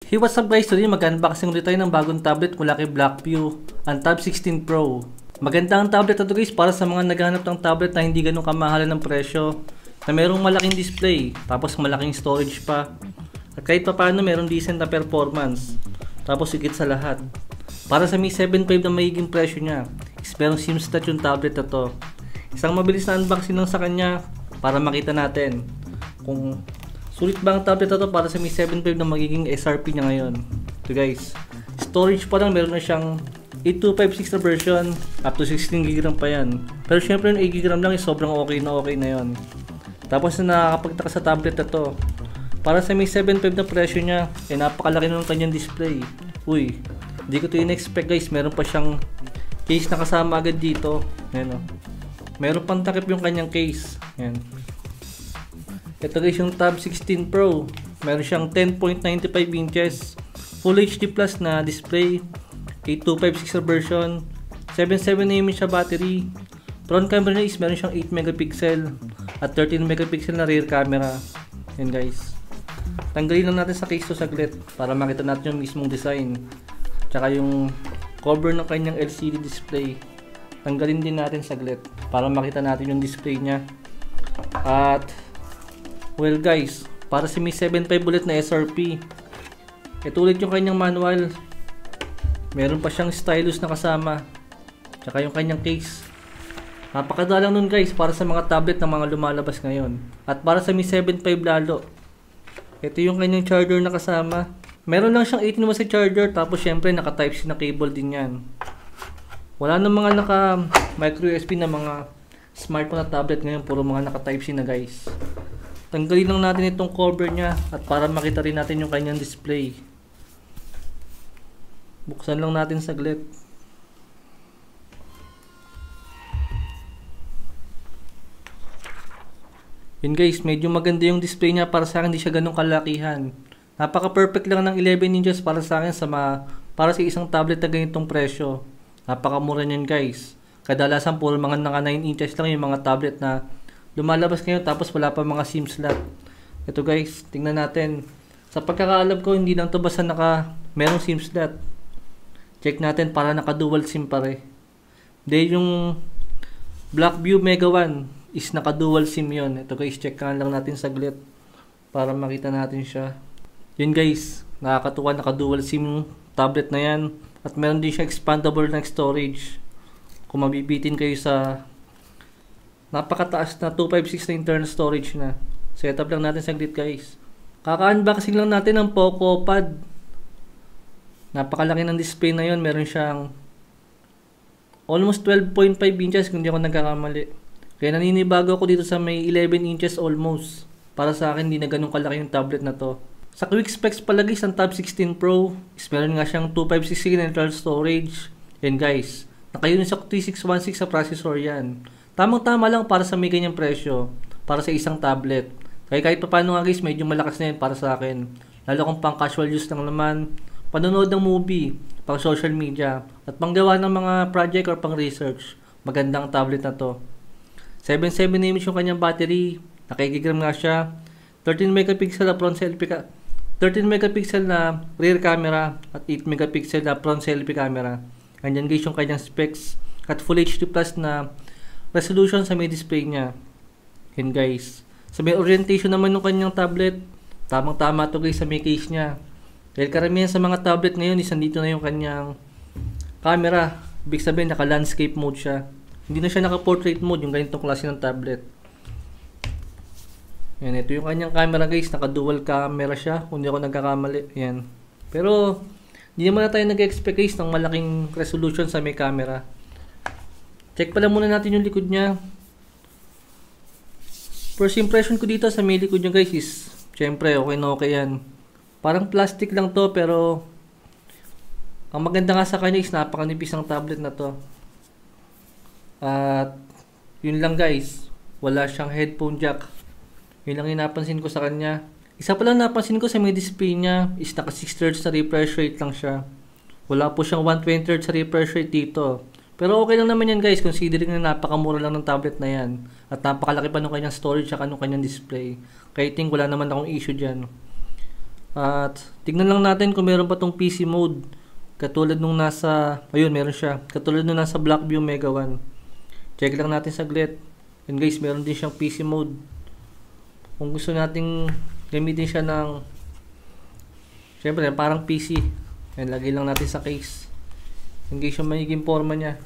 Hey, what's up guys? Today mag-unboxing ulit tayo ng bagong tablet mula kay Blackview, ang Tab 16 Pro. Maganda ang tablet na to guys para sa mga naghahanap ng tablet na hindi ganun kamahalan ng presyo, na merong malaking display, tapos malaking storage pa, at kahit pa paano merong decent na performance, tapos higit sa lahat. Para sa Mi 7.5 na magiging presyo niya, is merong SIM slot yung tablet na to. Isang mabilis na unboxing lang sa kanya para makita natin kung sulit ba ang tablet na to para sa Mi 7.5 na magiging SRP niya ngayon. Ito guys, storage pa lang meron na siyang 8256 na version, up to 16GB pa yan. Pero syempre yung 8GB lang is sobrang okay na yon. Tapos na nakakapagtaka sa tablet na to, para sa Mi 7.5 na presyo niya, napakalaki ng kanyang display. Uy, hindi ko to in-expect guys, meron pa siyang case na kasama agad dito. Ayan o. Meron pang takip yung kanyang case. Ayan. Ito guys yung Tab 16 Pro. Meron siyang 10.95 inches Full HD Plus na display, 8256 na version, 77mAh siya battery. Front camera niya is meron siyang 8 megapixel at 13 megapixel na rear camera. Yan guys. Tanggalin lang natin sa case to saglit para makita natin yung mismong design. Tsaka yung cover ng kanyang LCD display. Tanggalin din natin saglit para makita natin yung display niya. At well guys, para sa Mi 7.5 ulit na SRP, ito ulit yung kanyang manual. Meron pa siyang stylus na kasama, tsaka yung kanyang case. Napakadalang nun guys para sa mga tablet na mga lumalabas ngayon. At para sa Mi 7.5 lalo, ito yung kanyang charger na kasama. Meron lang siyang 18 watts charger, tapos syempre naka Type-C na cable din yan. Wala nang mga naka micro USB na mga smartphone na tablet ngayon, puro mga naka Type-C na guys. Tanggalin lang natin itong cover niya at para makita rin natin yung kanyang display. Buksan lang natin saglit. Yun guys, medyo maganda yung display niya para sa akin, hindi siya ganun kalakihan. Napaka-perfect lang ng 11 inches para sa akin para sa isang tablet na ganitong presyo. Napakamura niyan guys. Kadalasan puro mga naka 9 inches lang yung mga tablet na lumalabas ngayon tapos wala pa mga SIM slot. Ito guys, tingnan natin. Sa pagkakaalam ko, hindi lang to basta merong SIM slot. Check natin para naka dual SIM pare. Then yung Blackview Mega 1 is naka dual SIM yon. Ito guys, check lang natin saglit para makita natin siya. Yun guys, nakakatuwa, naka dual SIM tablet na yan. At meron din siya expandable na storage. Kung mabibitin kayo sa napakataas na 256 na internal storage na. Setup lang natin saglit guys. Kaka-unboxing lang natin ng Poco Pad. Napakalaki ng display na yon. Meron siyang almost 12.5 inches kung hindi ako nagkakamali. Kaya naninibago ako dito sa may 11 inches almost. Para sa akin, hindi na ganun kalaki yung tablet na to. Sa quick specs pala guys, ang Tab 16 Pro is meron nga siyang 256 internal storage. Yan guys. Naka-Unisoc 3616 sa processor yan. Tamang-tama lang para sa may ganyang presyo, para sa isang tablet. Kaya kahit pa paano nga guys, medyo malakas na yan para sa akin. Lalo kung pang casual use lang naman, panonood ng movie, pang social media, at panggawa ng mga project or pang research. Magandang tablet na to. 77mAh yung kanyang battery, naka-8GB nga siya, 13 megapixel na front selfie 13 megapixel na rear camera, at 8 megapixel na front selfie camera. Andyan guys yung kanyang specs, at Full HD Plus na resolution sa may display niya. Yan guys. Sa may orientation naman ng kanyang tablet, tamang-tama to guys sa may case niya. Dahil karamihan sa mga tablet ngayon is nandito na yung kanyang camera. Ibig sabihin naka-landscape mode siya. Hindi na siya naka-portrait mode, yung ganitong klase ng tablet. Yan, ito yung kanyang camera guys. Naka-dual camera siya, kung hindi ako nagkakamali. Yan. Pero hindi naman na tayo nag-expect guys ng malaking resolution sa may camera. Check pala muna natin yung likod niya. First impression ko dito sa may likod niya guys is, syempre okay na okay yan. Parang plastic lang to, pero ang maganda nga sa kanya is napakanipis ng tablet na to. At yun lang guys, wala siyang headphone jack. Yun lang yung napansin ko sa kanya. Isa pa lang napansin ko sa may display niya is naka 60Hz na refresh rate lang siya. Wala po siyang 120Hz sa refresh rate dito. Pero okay lang naman yan guys, considering na napakamura lang ng tablet na yan. At napakalaki pa nung kanyang storage at nung kanyang display. Kaya I think wala naman akong issue dyan. At tignan lang natin kung meron pa tong PC mode. Katulad nung nasa, ayun meron siya. Katulad nung nasa Blackview Mega 1. Check lang natin saglit. And guys, meron din siyang PC mode. Kung gusto nating gamitin siya ng, syempre parang PC. Yan, lagay lang natin sa case. And guys, yung magiging forma niya.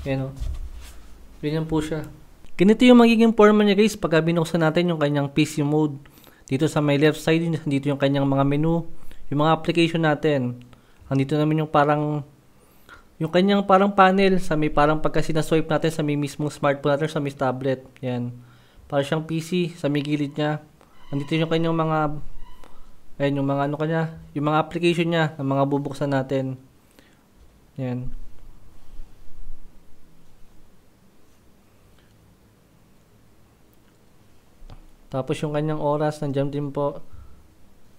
Yan o. Ganyan po siya. Ganito yung magiging forma niya guys pagka binuksan natin yung kanyang PC mode. Dito sa may left side, dito yung kanyang mga menu, yung mga application natin. Andito naman yung parang, yung kanyang parang panel sa may parang pagka sinaswipe natin sa may mismong smartphone natin sa may tablet. Yan. Para siyang PC sa may gilid niya. Andito yung kanyang mga, ayan yung mga ano kanya, yung mga application niya na mga bubuksan natin. Yan. Tapos yung kanyang oras, nandiyan din po.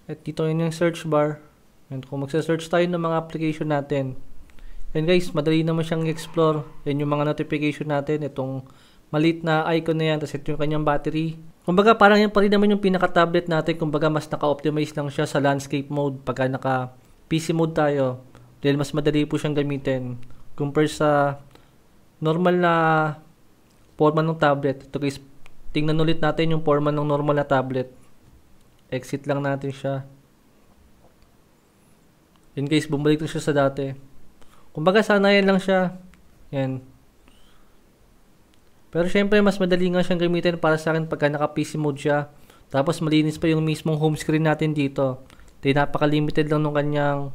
At dito yun yung search bar. And kung magsa-search tayo ng mga application natin. And guys, madali naman siyang explore. Yan yung mga notification natin. Itong maliit na icon na yan. Tapos ito yung kanyang battery. Kumbaga parang yan pa rin naman yung pinaka-tablet natin. Kumbaga mas naka-optimize lang siya sa landscape mode. Pagka naka-PC mode tayo. Dahil mas madali po siyang gamitin. Compare sa normal na forma ng tablet. Ito guys, tingnan ulit natin yung forma ng normal na tablet. Exit lang natin siya. In case bumalik na siya sa dati. Kumbaga sanayan lang siya. Yan. Pero syempre mas madali nga siyang gamitin para sa akin pagka naka PC mode siya. Tapos malinis pa yung mismong home screen natin dito. Dahil napaka-limited lang nung kanyang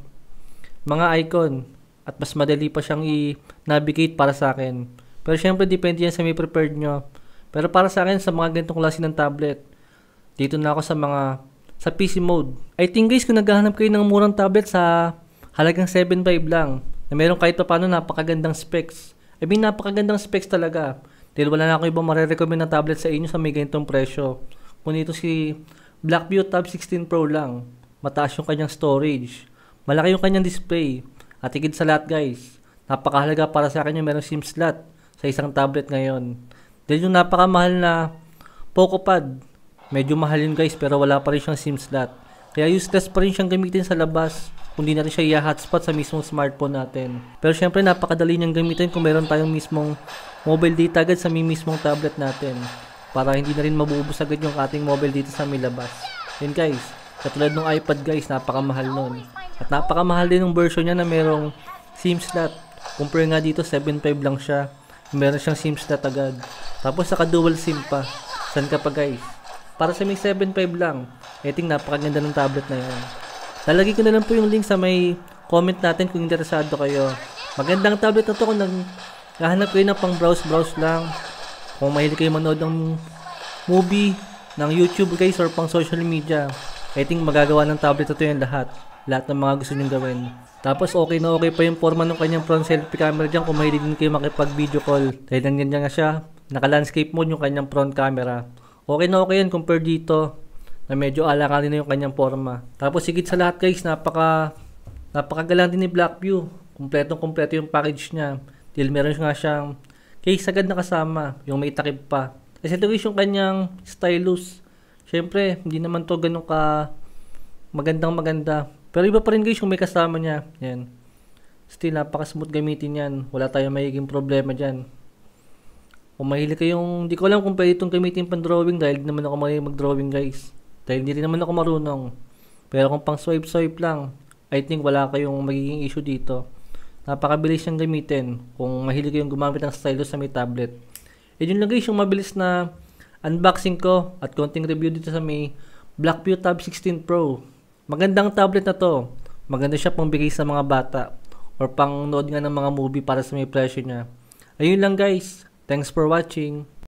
mga icon. At mas madali pa siyang i-navigate para sa akin. Pero syempre depende yan sa may prepared nyo. Pero para sa akin sa mga ganitong klase ng tablet, dito na ako sa PC mode. I think guys, kung naghahanap kayo ng murang tablet sa halagang 7.5 lang, na meron kahit pa paano napakagandang specs. I mean, napakagandang specs talaga. Dahil wala na ako ibang marirecommend na tablet sa inyo sa may ganitong presyo. Kung ito si Blackview Tab 16 Pro lang, mataas yung kanyang storage, malaki yung kanyang display, at higit sa lahat guys, napakahalaga para sa akin yung merong SIM slot sa isang tablet ngayon. Dahil yung napakamahal na Poco Pad, medyo mahal yun guys pero wala pa rin siyang SIM slot. Kaya useless pa rin siyang gamitin sa labas kung di natin siya i-hotspot sa mismong smartphone natin. Pero syempre napakadali niyang gamitin kung meron tayong mismong mobile data agad sa mismong tablet natin. Para hindi na rin mabubos agad yung ating mobile data sa may labas. Yun guys, katulad ng iPad guys, napakamahal nun. At napakamahal din yung version niya na merong SIM slot. Compare nga dito 7.5 lang siya. Meron siyang SIM slot agad. Tapos saka dual SIM pa. San ka pa guys? Para sa may 7.5 lang. I think napakaganda ng tablet na yun. Lalagay ko na lang po yung link sa may comment natin kung interesado kayo. Magandang tablet na to kung naghahanap kayo ng pang browse lang. Kung mahilig kayo manood ng movie, ng YouTube guys or pang social media. I think magagawa ng tablet na to yung lahat. Lahat ng mga gusto nyong gawin. Tapos okay na okay pa yung forma ng kanyang front selfie camera dyan kung mahilig din kayo makipag video call. Dahil nandiyan nga siya. Naka-landscape mode yung kanyang front camera. Okay na okay yan compare dito na medyo alanganin na yung kanyang forma. Tapos higit sa lahat guys, napakagalang din ni Blackview. Kompletong-kompleto yung package niya. Dahil meron nga siyang case agad na kasama, yung may takip pa. Kasi ito guys yung kanyang stylus. Syempre, hindi naman to ganun ka maganda. Pero iba pa rin guys yung may kasama niya. Yan. Still, napaka-smooth gamitin yan. Wala tayong magiging problema dyan. Kung mahilig kayong, hindi ko alam kung pwede itong gamitin pang drawing dahil hindi naman ako mahilig mag-drawing guys. Dahil hindi rin naman ako marunong. Pero kung pang swipe lang, I think wala kayong magiging issue dito. Napakabilis siyang gamitin kung mahilig kayong gumamit ng stylus sa may tablet. Yun lang guys yung mabilis na unboxing ko at konting review dito sa may Blackview Tab 16 Pro. Magandang tablet na to. Maganda siya pang bigay sa mga bata or pang nood nga ng mga movie para sa may presyo niya. Ayun lang guys. Thanks for watching.